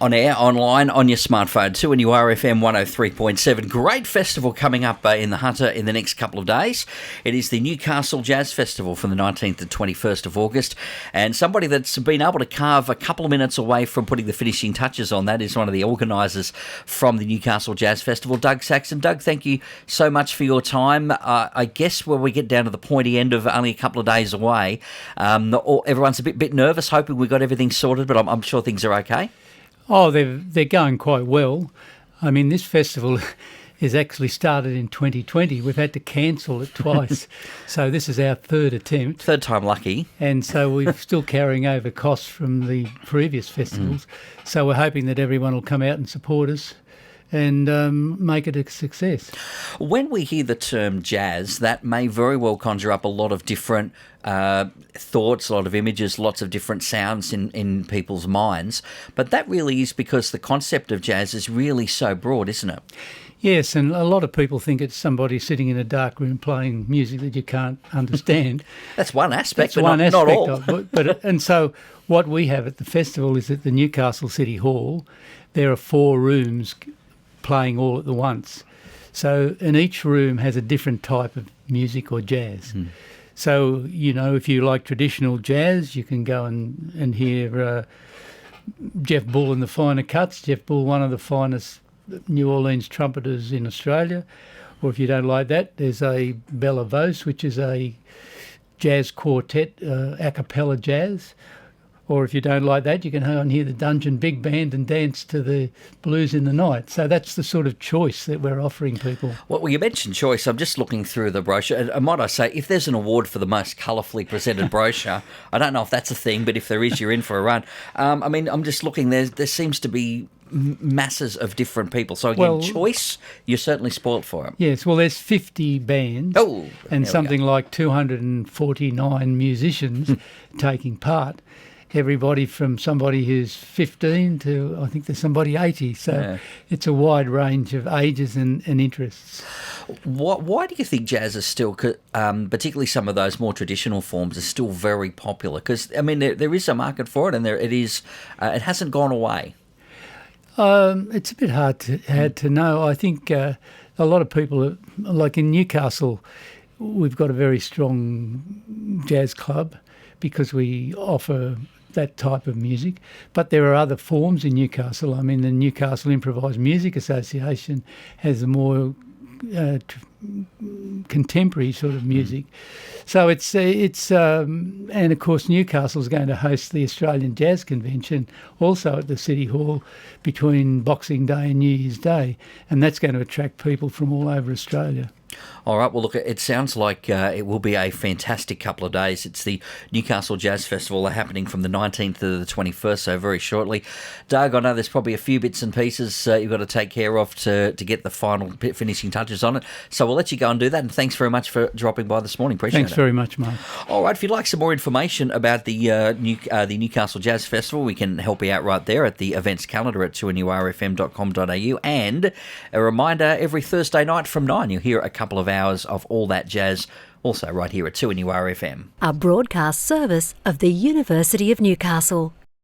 On air, online, on your smartphone too, and you are FM 103.7. Great festival coming up in the Hunter in the next couple of days. It is the Newcastle Jazz Festival from the 19th to 21st of August. And somebody that's been able to carve a couple of minutes away from putting the finishing touches on that is one of the organisers from the Newcastle Jazz Festival, Doug Saxon. Doug, thank you so much for your time. I guess when we get down to the pointy end of only a couple of days away, everyone's a bit nervous, hoping we got everything sorted, but I'm sure things are okay. Oh, they're going quite well. I mean, this festival is actually started in 2020. We've had to cancel it twice. So this is our third attempt. Third time lucky. And so we're still carrying over costs from the previous festivals. So we're hoping that everyone will come out and support us and make it a success. When we hear the term jazz, that may very well conjure up a lot of different thoughts, a lot of images, lots of different sounds in people's minds. But that really is because the concept of jazz is really so broad, isn't it? Yes, and a lot of people think it's somebody sitting in a dark room playing music that you can't understand. That's one aspect, That's but one not aspect all. of it. But and so what we have at the festival is at the Newcastle City Hall, there are 4 rooms playing all at the once. So, and each room has a different type of music or jazz. So, you know, if you like traditional jazz, you can go and hear Jeff Bull and the Finer Cuts. Jeff Bull, one of the finest New Orleans trumpeters in Australia. Or if you don't like that, there's a Bella Vos, which is a jazz quartet, a cappella jazz. Or if you don't like that, you can go and hear the Dungeon Big Band and dance to the Blues in the Night. So that's the sort of choice that we're offering people. Well, you mentioned choice. I'm just looking through the brochure. And might I say, if there's an award for the most colourfully presented brochure, I don't know if that's a thing, but if there is, you're in for a run. I mean, I'm just looking. There seems to be masses of different people. So again, choice, you're certainly spoilt for it. Yes, well, there's 50 bands and something like 249 musicians taking part. Everybody from somebody who's 15 to, I think there's somebody 80. So it's a wide range of ages and interests. Why do you think jazz is still, particularly some of those more traditional forms, are still very popular? Because, I mean, there is a market for it, and it hasn't gone away. It's a bit hard to know. I think a lot of people, like in Newcastle, we've got a very strong jazz club because we offer that type of music. But there are other forms in Newcastle. I mean, the Newcastle Improvised Music Association has a more contemporary sort of music. So it's and of course Newcastle's going to host the Australian Jazz Convention also at the City Hall between Boxing Day and New Year's Day, and that's going to attract people from all over Australia. All right, well, look, it sounds like it will be a fantastic couple of days. It's the Newcastle Jazz Festival happening from the 19th to the 21st, so very shortly. Doug, I know there's probably a few bits and pieces you've got to take care of to get the final finishing touches on it, so we'll let you go and do that, and thanks very much for dropping by this morning. Appreciate it. Thanks very much, Mark. All right, if you'd like some more information about the Newcastle Jazz Festival, we can help you out right there at the events calendar at 2nurfm.com.au, and a reminder, every Thursday night from 9, you'll hear a couple of hours of all that jazz, also right here at 2NURFM. A broadcast service of the University of Newcastle.